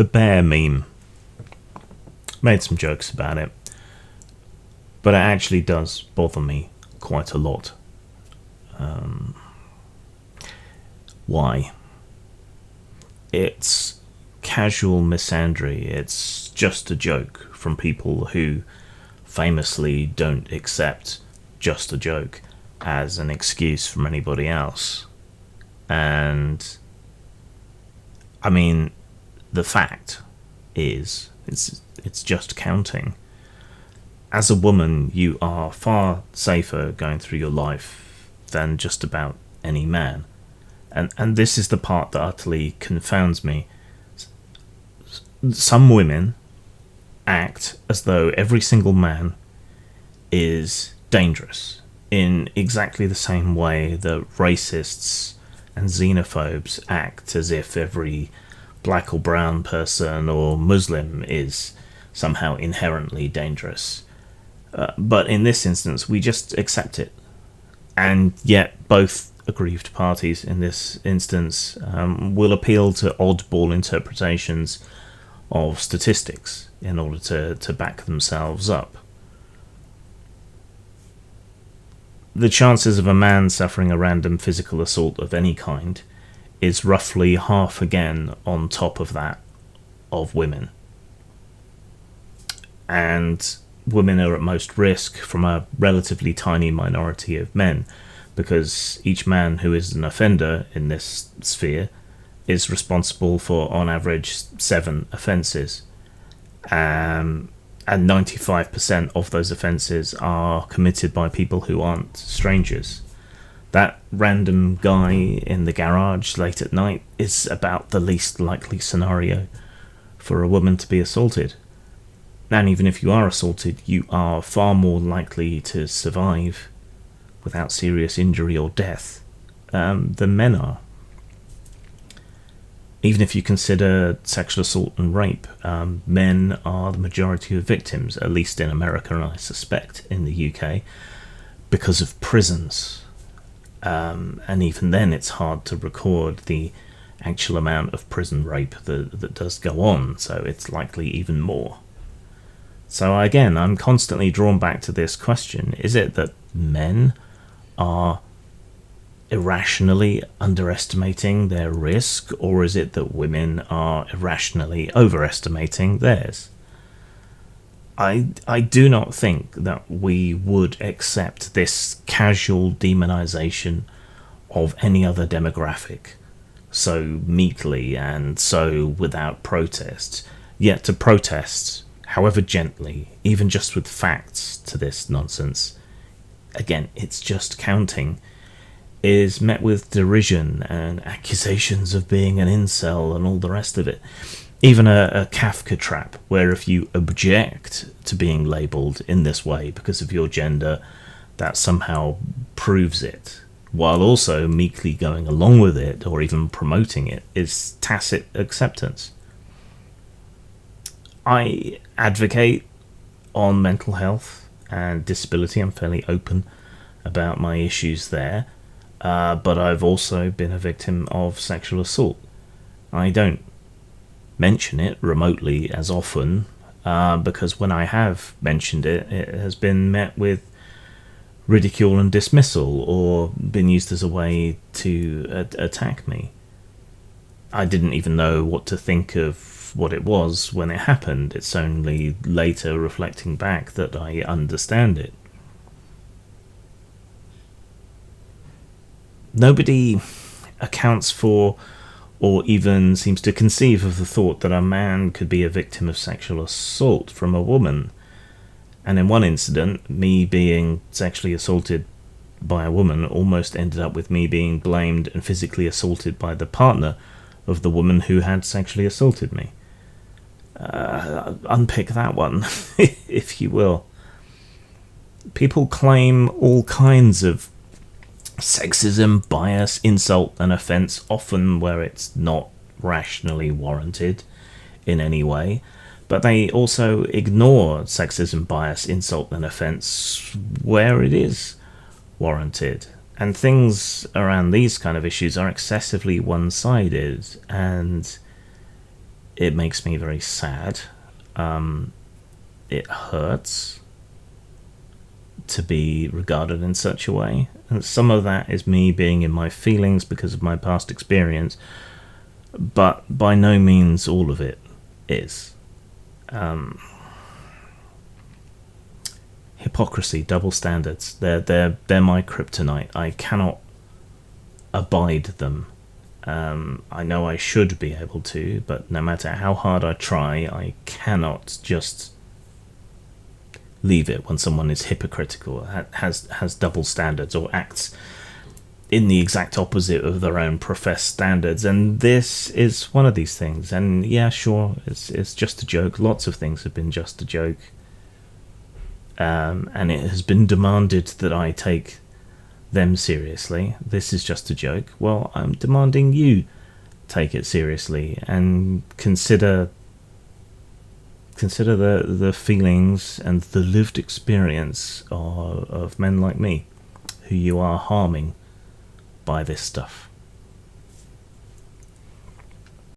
the bear meme. Made some jokes about it, but it actually does bother me quite a lot. Why? It's casual misandry. It's just a joke from people who famously don't accept just a joke as an excuse from anybody else. And I mean, the fact is, it's just counting. As a woman, you are far safer going through your life than just about any man. And this is the part that utterly confounds me. Some women act as though every single man is dangerous in exactly the same way that racists and xenophobes act as if every black or brown person or Muslim is somehow inherently dangerous. But in this instance, we just accept it. And yet both aggrieved parties in this instance will appeal to oddball interpretations of statistics in order to back themselves up. The chances of a man suffering a random physical assault of any kind is roughly half again on top of that of women. And women are at most risk from a relatively tiny minority of men, because each man who is an offender in this sphere is responsible for, on average, 7 offences. And 95% of those offences are committed by people who aren't strangers. That random guy in the garage late at night is about the least likely scenario for a woman to be assaulted. And even if you are assaulted, you are far more likely to survive without serious injury or death than men are. Even if you consider sexual assault and rape, men are the majority of victims, at least in America and I suspect in the UK, because of prisons. And even then it's hard to record the actual amount of prison rape that does go on, so it's likely even more. So again, I'm constantly drawn back to this question. Is it that men are irrationally underestimating their risk, or is it that women are irrationally overestimating theirs? I do not think that we would accept this casual demonization of any other demographic so meekly and so without protest. Yet to protest, however gently, even just with facts to this nonsense, again, it's just counting, is met with derision and accusations of being an incel and all the rest of it. Even a Kafka trap, where if you object to being labelled in this way because of your gender, that somehow proves it, while also meekly going along with it or even promoting it, is tacit acceptance. I advocate on mental health and disability. I'm fairly open about my issues there, but I've also been a victim of sexual assault. I don't mention it remotely as often, because when I have mentioned it, it has been met with ridicule and dismissal, or been used as a way to attack me. I didn't even know what to think of what it was when it happened. It's only later, reflecting back, that I understand it. Nobody accounts for or even seems to conceive of the thought that a man could be a victim of sexual assault from a woman. And in one incident, me being sexually assaulted by a woman almost ended up with me being blamed and physically assaulted by the partner of the woman who had sexually assaulted me. Unpick that one, if you will. People claim all kinds of sexism, bias, insult and offence, often where it's not rationally warranted in any way, but they also ignore sexism, bias, insult and offence where it is warranted. And things around these kind of issues are excessively one-sided, and it makes me very sad. It hurts to be regarded in such a way. And some of that is me being in my feelings because of my past experience, but by no means all of it is. Hypocrisy, double standards, they're my kryptonite. I cannot abide them. I know I should be able to, but no matter how hard I try, I cannot just leave it when someone is hypocritical, has double standards, or acts in the exact opposite of their own professed standards. And this is one of these things. And yeah, sure, it's just a joke. Lots of things have been just a joke. And it has been demanded that I take them seriously. This is just a joke. Well, I'm demanding you take it seriously and consider the feelings and the lived experience of men like me, who you are harming by this stuff.